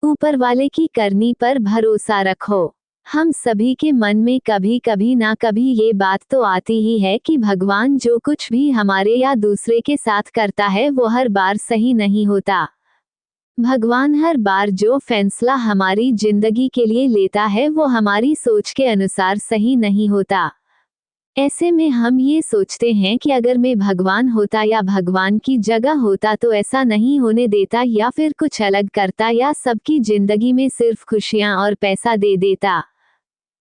ऊपर वाले की करनी पर भरोसा रखो। हम सभी के मन में कभी कभी ना कभी ये बात तो आती ही है कि भगवान जो कुछ भी हमारे या दूसरे के साथ करता है वो हर बार सही नहीं होता। भगवान हर बार जो फैसला हमारी जिंदगी के लिए लेता है वो हमारी सोच के अनुसार सही नहीं होता। ऐसे में हम ये सोचते हैं कि अगर मैं भगवान होता या भगवान की जगह होता तो ऐसा नहीं होने देता या फिर कुछ अलग करता या सबकी जिंदगी में सिर्फ खुशियां और पैसा दे देता।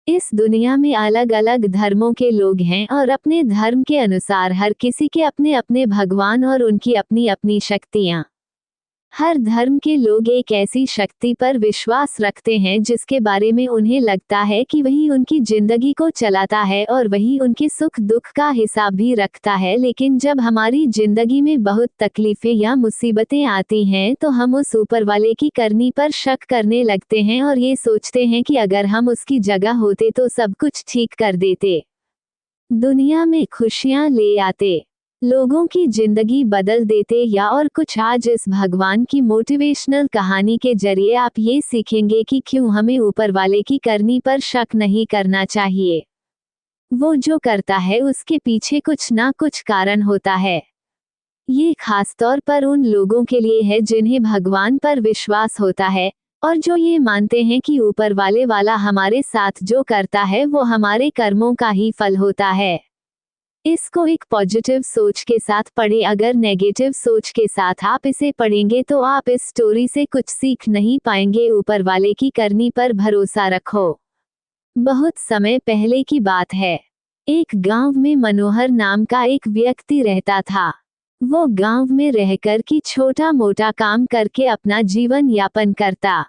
इस दुनिया में अलग अलग धर्मों के लोग हैं और अपने धर्म के अनुसार हर किसी के अपने अपने भगवान और उनकी अपनी अपनी शक्तियां। हर धर्म के लोग एक ऐसी शक्ति पर विश्वास रखते हैं जिसके बारे में उन्हें लगता है कि वही उनकी जिंदगी को चलाता है और वही उनके सुख दुख का हिसाब भी रखता है। लेकिन जब हमारी जिंदगी में बहुत तकलीफें या मुसीबतें आती हैं तो हम उस ऊपर वाले की करनी पर शक करने लगते हैं और ये सोचते हैं कि अगर हम उसकी जगह होते तो सब कुछ ठीक कर देते, दुनिया में खुशियां ले आते, लोगों की जिंदगी बदल देते या और कुछ। आज इस भगवान की मोटिवेशनल कहानी के जरिए आप ये सीखेंगे कि क्यों हमें ऊपर वाले की करनी पर शक नहीं करना चाहिए। वो जो करता है उसके पीछे कुछ ना कुछ कारण होता है। ये खास तौर पर उन लोगों के लिए है जिन्हें भगवान पर विश्वास होता है और जो ये मानते हैं कि ऊपर वाले वाला हमारे साथ जो करता है वो हमारे कर्मों का ही फल होता है। इसको एक पॉजिटिव सोच के साथ पढ़ें। अगर नेगेटिव सोच के साथ आप इसे पढ़ेंगे तो आप इस स्टोरी से कुछ सीख नहीं पाएंगे। ऊपर वाले की करनी पर भरोसा रखो। बहुत समय पहले की बात है। एक गांव में मनोहर नाम का एक व्यक्ति रहता था। वो गांव में रहकर की छोटा मोटा काम करके अपना जीवन यापन करता।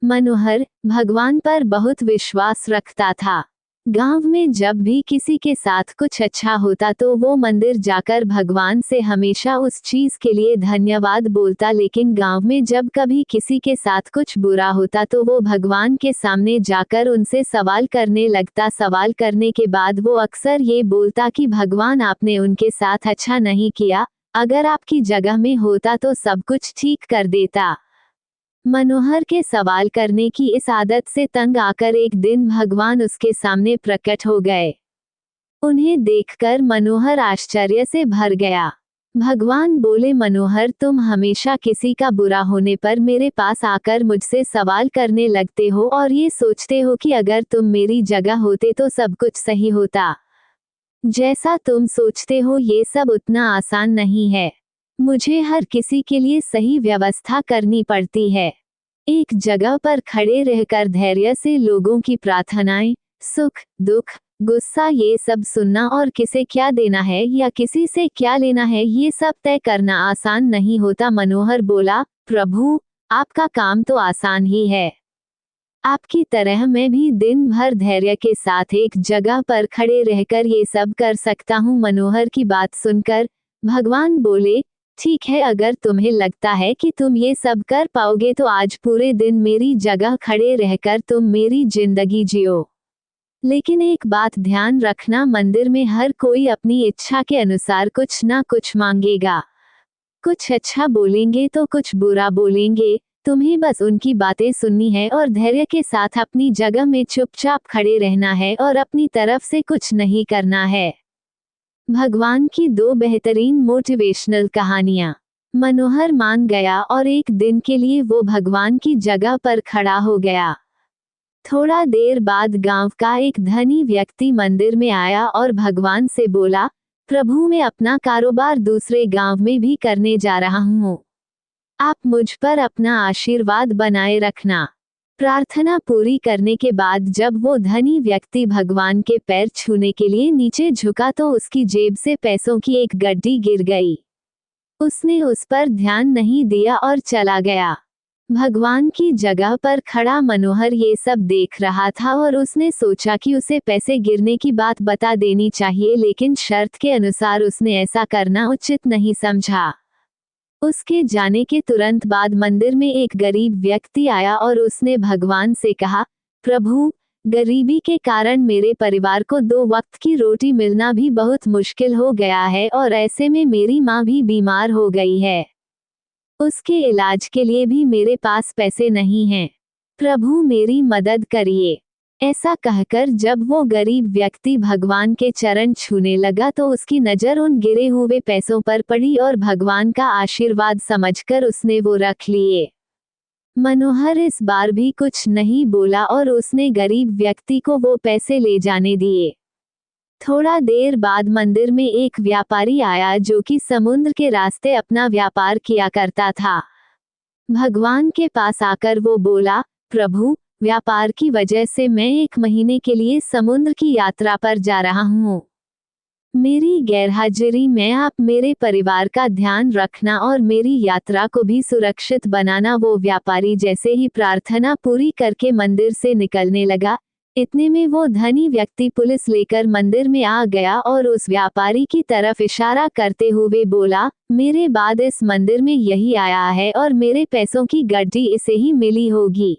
मनोहर भगवान पर बहुत विश्वास रखता था। गांव में जब भी किसी के साथ कुछ अच्छा होता तो वो मंदिर जाकर भगवान से हमेशा उस चीज के लिए धन्यवाद बोलता। लेकिन गांव में जब कभी किसी के साथ कुछ बुरा होता तो वो भगवान के सामने जाकर उनसे सवाल करने लगता। सवाल करने के बाद वो अक्सर ये बोलता कि भगवान आपने उनके साथ अच्छा नहीं किया, अगर आपकी जगह में होता तो सब कुछ ठीक कर देता। मनोहर के सवाल करने की इस आदत से तंग आकर एक दिन भगवान उसके सामने प्रकट हो गए। उन्हें देखकर मनोहर आश्चर्य से भर गया। भगवान बोले, मनोहर तुम हमेशा किसी का बुरा होने पर मेरे पास आकर मुझसे सवाल करने लगते हो और ये सोचते हो कि अगर तुम मेरी जगह होते तो सब कुछ सही होता। जैसा तुम सोचते हो ये सब उतना आसान नहीं है। मुझे हर किसी के लिए सही व्यवस्था करनी पड़ती है। एक जगह पर खड़े रहकर धैर्य से लोगों की प्रार्थनाएं, सुख दुख गुस्सा ये सब सुनना और किसे क्या देना है या किसी से क्या लेना है ये सब तय करना आसान नहीं होता। मनोहर बोला, प्रभु आपका काम तो आसान ही है। आपकी तरह मैं भी दिन भर धैर्य के साथ एक जगह पर खड़े रहकर ये सब कर सकता हूँ। मनोहर की बात सुनकर भगवान बोले, ठीक है, अगर तुम्हें लगता है कि तुम ये सब कर पाओगे तो आज पूरे दिन मेरी जगह खड़े रहकर तुम मेरी जिंदगी जियो। लेकिन एक बात ध्यान रखना, मंदिर में हर कोई अपनी इच्छा के अनुसार कुछ ना कुछ मांगेगा। कुछ अच्छा बोलेंगे तो कुछ बुरा बोलेंगे। तुम्हें बस उनकी बातें सुननी है और धैर्य के साथ अपनी जगह में चुपचाप खड़े रहना है और अपनी तरफ से कुछ नहीं करना है। भगवान की दो बेहतरीन मोटिवेशनल कहानियां। मनोहर मान गया और एक दिन के लिए वो भगवान की जगह पर खड़ा हो गया। थोड़ा देर बाद गांव का एक धनी व्यक्ति मंदिर में आया और भगवान से बोला, प्रभु मैं अपना कारोबार दूसरे गांव में भी करने जा रहा हूँ। आप मुझ पर अपना आशीर्वाद बनाए रखना। प्रार्थना पूरी करने के बाद जब वो धनी व्यक्ति भगवान के पैर छूने के लिए नीचे झुका तो उसकी जेब से पैसों की एक गड्डी गिर गई। उसने उस पर ध्यान नहीं दिया और चला गया। भगवान की जगह पर खड़ा मनोहर ये सब देख रहा था और उसने सोचा कि उसे पैसे गिरने की बात बता देनी चाहिए, लेकिन शर्त के अनुसार उसने ऐसा करना उचित नहीं समझा। उसके जाने के तुरंत बाद मंदिर में एक गरीब व्यक्ति आया और उसने भगवान से कहा, प्रभु गरीबी के कारण मेरे परिवार को 2 वक्त की रोटी मिलना भी बहुत मुश्किल हो गया है और ऐसे में मेरी माँ भी बीमार हो गई है। उसके इलाज के लिए भी मेरे पास पैसे नहीं हैं। प्रभु मेरी मदद करिए। ऐसा कहकर जब वो गरीब व्यक्ति भगवान के चरण छूने लगा तो उसकी नज़र उन गिरे हुए पैसों पर पड़ी और भगवान का आशीर्वाद समझकर उसने वो रख लिए। मनोहर इस बार भी कुछ नहीं बोला और उसने गरीब व्यक्ति को वो पैसे ले जाने दिए। थोड़ा देर बाद मंदिर में एक व्यापारी आया जो कि समुद्र के रास्ते अपना व्यापार किया करता था। भगवान के पास आकर वो बोला, प्रभु, व्यापार की वजह से मैं 1 महीने के लिए समुद्र की यात्रा पर जा रहा हूँ। मेरी गैरहाजिरी में आप मेरे परिवार का ध्यान रखना और मेरी यात्रा को भी सुरक्षित बनाना। वो व्यापारी जैसे ही प्रार्थना पूरी करके मंदिर से निकलने लगा, इतने में वो धनी व्यक्ति पुलिस लेकर मंदिर में आ गया और उस व्यापारी की तरफ इशारा करते हुए बोला, मेरे बाद इस मंदिर में यही आया है और मेरे पैसों की गड्डी इसे ही मिली होगी।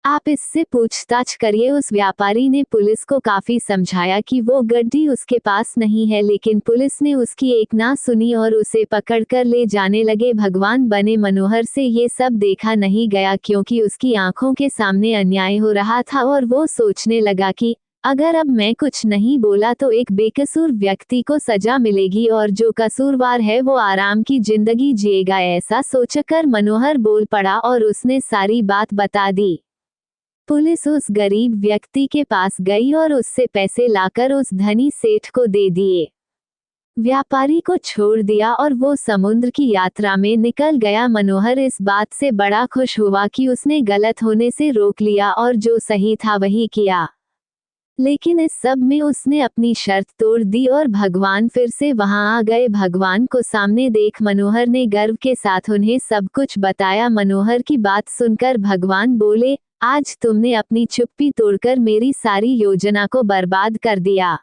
आप इससे पूछताछ करिए। उस व्यापारी ने पुलिस को काफी समझाया कि वो गड्डी उसके पास नहीं है, लेकिन पुलिस ने उसकी एक ना सुनी और उसे पकड़कर ले जाने लगे। भगवान बने मनोहर से ये सब देखा नहीं गया क्योंकि उसकी आंखों के सामने अन्याय हो रहा था और वो सोचने लगा कि अगर अब मैं कुछ नहीं बोला तो एक बेकसूर व्यक्ति को सजा मिलेगी और जो कसूरवार है वो आराम की जिंदगी जिएगा। ऐसा सोचकर मनोहर बोल पड़ा और उसने सारी बात बता दी। पुलिस उस गरीब व्यक्ति के पास गई और उससे पैसे लाकर उस धनी सेठ को दे दिए। व्यापारी को छोड़ दिया और वो समुद्र की यात्रा में निकल गया। मनोहर इस बात से बड़ा खुश हुआ कि उसने गलत होने से रोक लिया और जो सही था वही किया। लेकिन इस सब में उसने अपनी शर्त तोड़ दी और भगवान फिर से वहां आ गए। भगवान को सामने देख मनोहर ने गर्व के साथ उन्हें सब कुछ बताया। मनोहर की बात सुनकर भगवान बोले, आज तुमने अपनी चुप्पी तोड़कर मेरी सारी योजना को बर्बाद कर दिया।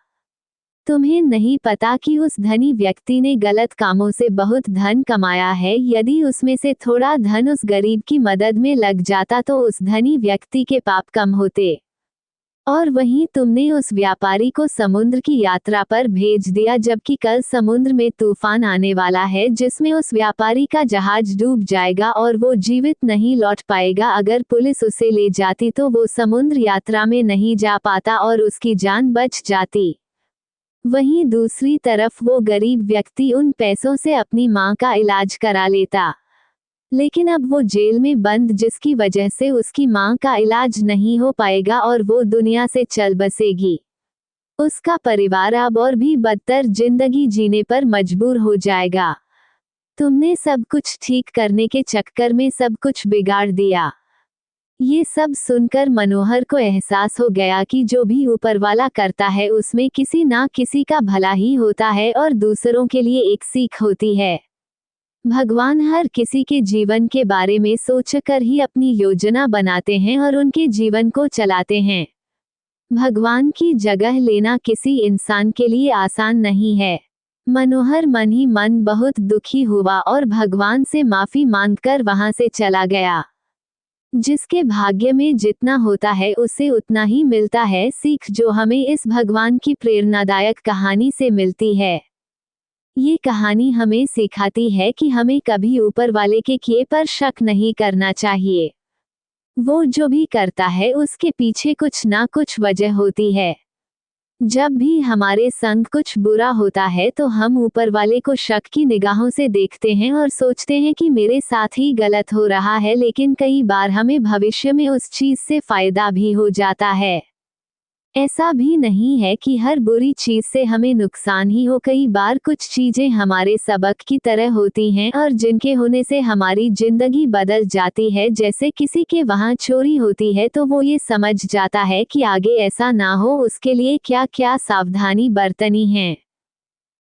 तुम्हें नहीं पता कि उस धनी व्यक्ति ने गलत कामों से बहुत धन कमाया है। यदि उसमें से थोड़ा धन उस गरीब की मदद में लग जाता तो उस धनी व्यक्ति के पाप कम होते। और वहीं तुमने उस व्यापारी को समुद्र की यात्रा पर भेज दिया, जबकि कल समुद्र में तूफान आने वाला है जिसमें उस व्यापारी का जहाज डूब जाएगा और वो जीवित नहीं लौट पाएगा। अगर पुलिस उसे ले जाती तो वो समुद्र यात्रा में नहीं जा पाता और उसकी जान बच जाती। वहीं दूसरी तरफ वो गरीब व्यक्ति उन पैसों से अपनी मां का इलाज करा लेता। लेकिन अब वो जेल में बंद, जिसकी वजह से उसकी मां का इलाज नहीं हो पाएगा और वो दुनिया से चल बसेगी। उसका परिवार अब और भी बदतर जिंदगी जीने पर मजबूर हो जाएगा। तुमने सब कुछ ठीक करने के चक्कर में सब कुछ बिगाड़ दिया। ये सब सुनकर मनोहर को एहसास हो गया कि जो भी ऊपर वाला करता है उसमें किसी ना किसी का भला ही होता है और दूसरों के लिए एक सीख होती है। भगवान हर किसी के जीवन के बारे में सोचकर ही अपनी योजना बनाते हैं और उनके जीवन को चलाते हैं। भगवान की जगह लेना किसी इंसान के लिए आसान नहीं है। मनोहर मन ही मन बहुत दुखी हुआ और भगवान से माफी मांगकर वहां से चला गया। जिसके भाग्य में जितना होता है उसे उतना ही मिलता है। सीख जो हमें इस भगवान की प्रेरणादायक कहानी से मिलती है। ये कहानी हमें सिखाती है कि हमें कभी ऊपर वाले के किए पर शक नहीं करना चाहिए। वो जो भी करता है उसके पीछे कुछ ना कुछ वजह होती है। जब भी हमारे संग कुछ बुरा होता है तो हम ऊपर वाले को शक की निगाहों से देखते हैं और सोचते हैं कि मेरे साथ ही गलत हो रहा है, लेकिन कई बार हमें भविष्य में उस चीज से फायदा भी हो जाता है। ऐसा भी नहीं है कि हर बुरी चीज से हमें नुकसान ही हो। कई बार कुछ चीजें हमारे सबक की तरह होती हैं और जिनके होने से हमारी जिंदगी बदल जाती है। जैसे किसी के वहां चोरी होती है तो वो ये समझ जाता है कि आगे ऐसा ना हो, उसके लिए क्या क्या सावधानी बरतनी है।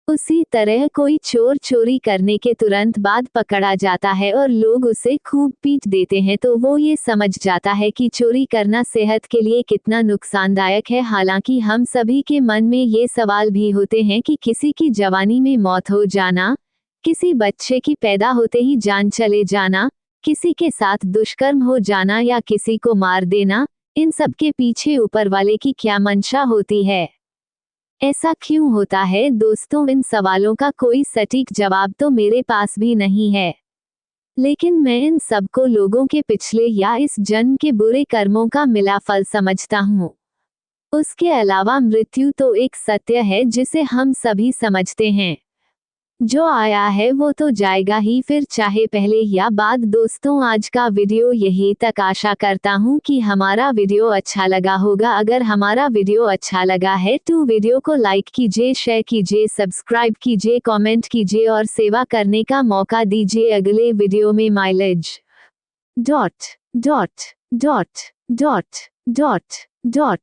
उसी तरह कोई चोर चोरी करने के तुरंत बाद पकड़ा जाता है और लोग उसे खूब पीट देते हैं तो वो ये समझ जाता है कि चोरी करना सेहत के लिए कितना नुकसानदायक है। हालांकि हम सभी के मन में ये सवाल भी होते हैं कि किसी की जवानी में मौत हो जाना, किसी बच्चे की पैदा होते ही जान चले जाना, किसी के साथ दुष्कर्म हो जाना या किसी को मार देना, इन सब के पीछे ऊपर वाले की क्या मंशा होती है? ऐसा क्यों होता है दोस्तों? इन सवालों का कोई सटीक जवाब तो मेरे पास भी नहीं है, लेकिन मैं इन सबको लोगों के पिछले या इस जन्म के बुरे कर्मों का मिला फल समझता हूँ। उसके अलावा मृत्यु तो एक सत्य है जिसे हम सभी समझते हैं। जो आया है वो तो जाएगा ही, फिर चाहे पहले या बाद। दोस्तों, आज का वीडियो यही तक। आशा करता हूँ कि हमारा वीडियो अच्छा लगा होगा। अगर हमारा वीडियो अच्छा लगा है तो वीडियो को लाइक कीजिए, शेयर कीजिए, सब्सक्राइब कीजिए, कमेंट कीजिए और सेवा करने का मौका दीजिए। अगले वीडियो में mileage dot dot dot dot dot dot